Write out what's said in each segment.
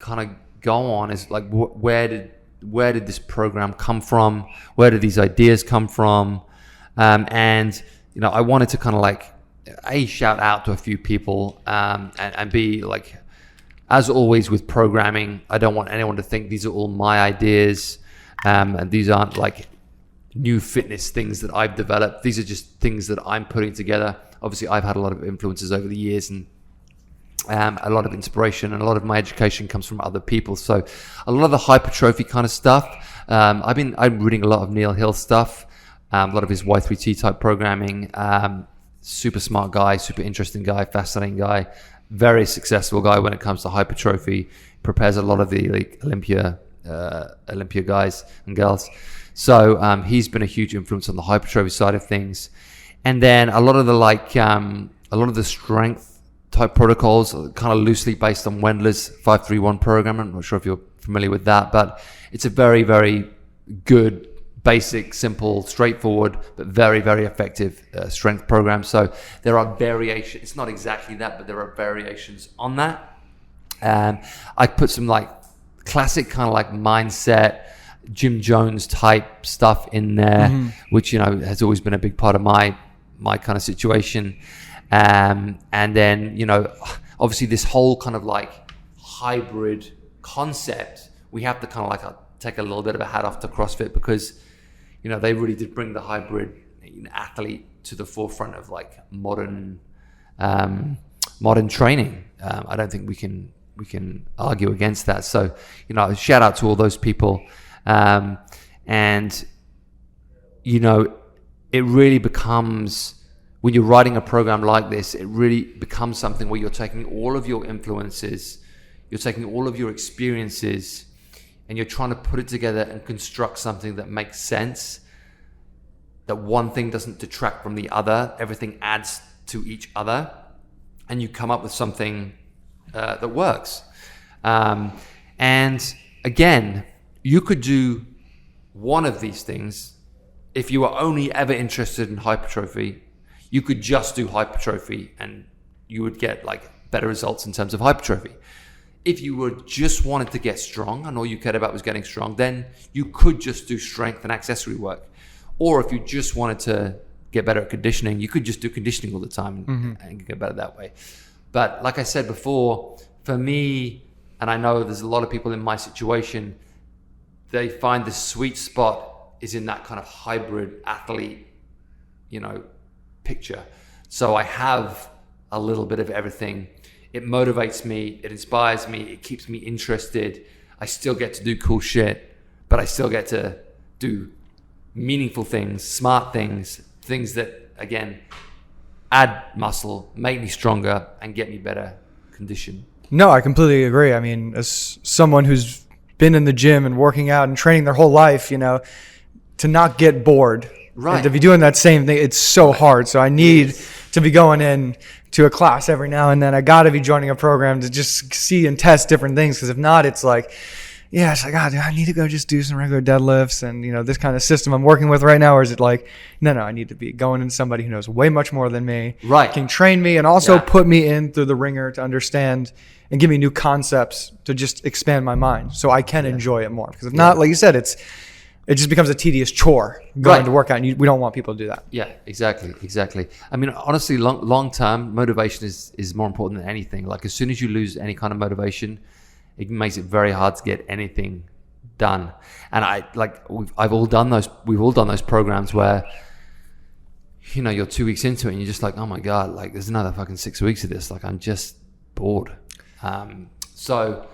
kind of go on is like, where did this program come from? Where did these ideas come from? And I wanted to kind of like shout out to a few people, and be like, as always with programming, I don't want anyone to think these are all my ideas, and these aren't like new fitness things that I've developed. These are just things that I'm putting together. Obviously, I've had a lot of influences over the years, and a lot of inspiration, and a lot of my education comes from other people. So a lot of the hypertrophy kind of stuff, I'm reading a lot of Neil Hill stuff, a lot of his Y3T type programming. Super smart guy, super interesting guy, fascinating guy, very successful guy when it comes to hypertrophy. Prepares a lot of the like Olympia guys and girls. So he's been a huge influence on the hypertrophy side of things. And then a lot of the strength type protocols are kind of loosely based on Wendler's 531 program. I'm not sure if you're familiar with that, but it's a very, very good, basic, simple, straightforward, but very, very effective strength program. So there are variations. It's not exactly that, but there are variations on that. I put some like classic kind of like mindset, Jim Jones type stuff in there, which, has always been a big part of my kind of situation. And then, obviously this whole kind of like hybrid concept, we have to kind of like take a little bit of a hat off to CrossFit, because, they really did bring the hybrid athlete to the forefront of like modern training. I don't think we can argue against that. So, shout out to all those people. And, it really becomes, when you're writing a program like this, it really becomes something where you're taking all of your influences, you're taking all of your experiences, and you're trying to put it together and construct something that makes sense, that one thing doesn't detract from the other, everything adds to each other, and you come up with something that works. And again, you could do one of these things. If you were only ever interested in hypertrophy, you could just do hypertrophy and you would get like better results in terms of hypertrophy. If you were just wanted to get strong and all you cared about was getting strong, then you could just do strength and accessory work. Or if you just wanted to get better at conditioning, you could just do conditioning all the time and get better that way. But like I said before, for me, and I know there's a lot of people in my situation, they find the sweet spot is in that kind of hybrid athlete, picture. So I have a little bit of everything. It motivates me, it inspires me, it keeps me interested. I still get to do cool shit, but I still get to do meaningful things, smart things, things that, again, add muscle, make me stronger, and get me better condition. No, I completely agree. I mean, as someone who's been in the gym and working out and training their whole life, to not get bored, right, and to be doing that same thing, it's so hard. So I need to be going in to a class every now and then. I got to be joining a program to just see and test different things, because if not, it's like, it's like, I need to go just do some regular deadlifts and, this kind of system I'm working with right now? Or is it like, no, I need to be going in somebody who knows way much more than me, right, can train me and also put me in through the ringer to understand and give me new concepts to just expand my mind so I can enjoy it more. Because if not, like you said, it just becomes a tedious chore going to work out, and we don't want people to do that. Yeah, exactly. I mean, honestly, long term, motivation is more important than anything. Like, as soon as you lose any kind of motivation, it makes it very hard to get anything done. And we've all done those programs where, you're 2 weeks into it and you're just like, oh my God, like there's another fucking 6 weeks of this. Like, I'm just bored. So,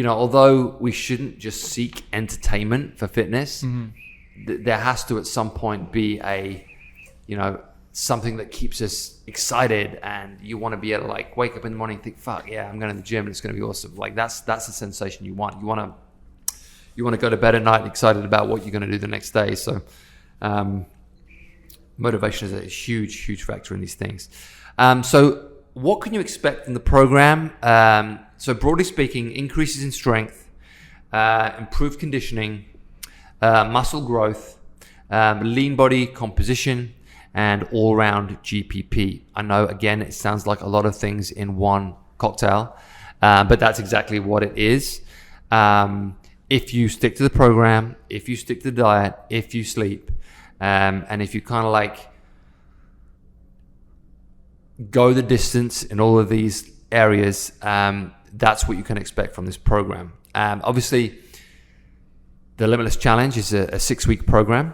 although we shouldn't just seek entertainment for fitness, there has to at some point be a, something that keeps us excited, and you want to be able to like wake up in the morning and think, fuck yeah, I'm going to the gym and it's going to be awesome. Like that's the sensation you want. You want to go to bed at night excited about what you're going to do the next day. So motivation is a huge factor in these things. So what can you expect in the program? So broadly speaking, increases in strength, improved conditioning, muscle growth, lean body composition, and all-round GPP. I know, again, it sounds like a lot of things in one cocktail, but that's exactly what it is. if you stick to the program, if you stick to the diet, if you sleep, and if you kind of like go the distance in all of these areas, that's what you can expect from this program. Obviously, the Limitless Challenge is a 6-week program,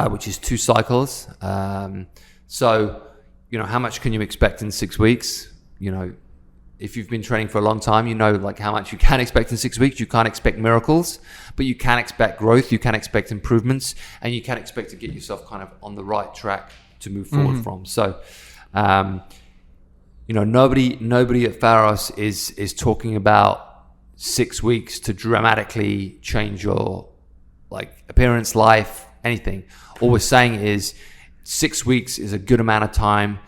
which is 2 cycles. So, how much can you expect in 6 weeks? If you've been training for a long time, like how much you can expect in 6 weeks. You can't expect miracles, but you can expect growth. You can expect improvements, and you can expect to get yourself kind of on the right track to move forward from. So, nobody at Pharos is talking about 6 weeks to dramatically change your like appearance, life, anything. All we're saying is 6 weeks is a good amount of time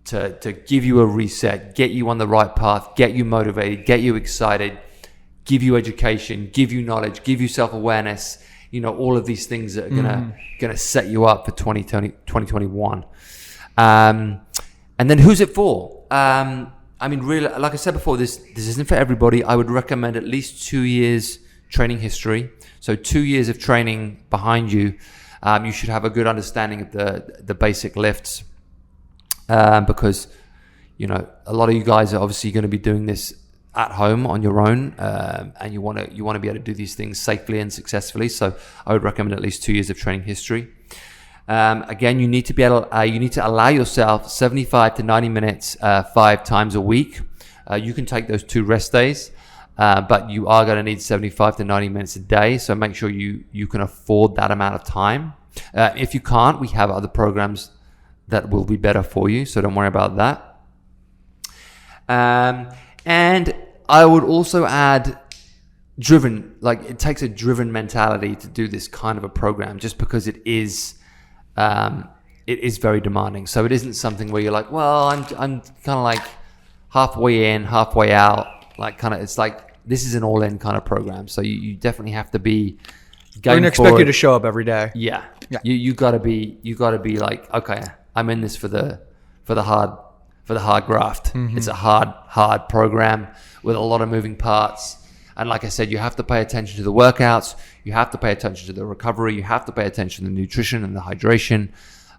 to give you a reset, get you on the right path, get you motivated, get you excited, give you education, give you knowledge, give you self-awareness, all of these things that are gonna set you up for 2021. And then who's it for? Really, like I said before, this isn't for everybody. I would recommend at least 2 years training history. So 2 years of training behind you. You should have a good understanding of the basic lifts. Because a lot of you guys are obviously going to be doing this at home on your own, and you want to be able to do these things safely and successfully. So I would recommend at least 2 years of training history. Again, you need to allow yourself 75 to 90 minutes 5 times a week. You can take those 2 rest days, but you are going to need 75 to 90 minutes a day. So make sure you can afford that amount of time. If you can't, we have other programs that will be better for you, so don't worry about that. And I would also add driven. Like, it takes a driven mentality to do this kind of a program, just because it is very demanding. So it isn't something where you're like, well, I'm kind of like halfway in, halfway out. Like, it's like this is an all-in kind of program. So you definitely have to be. We're gonna expect you to show up every day. Yeah. You gotta be like, okay, I'm in this for the hard graft. It's a hard program with a lot of moving parts. And like I said, you have to pay attention to the workouts. You have to pay attention to the recovery. You have to pay attention to the nutrition and the hydration.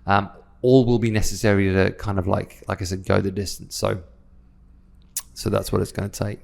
All will be necessary to kind of like I said, go the distance. So that's what it's going to take.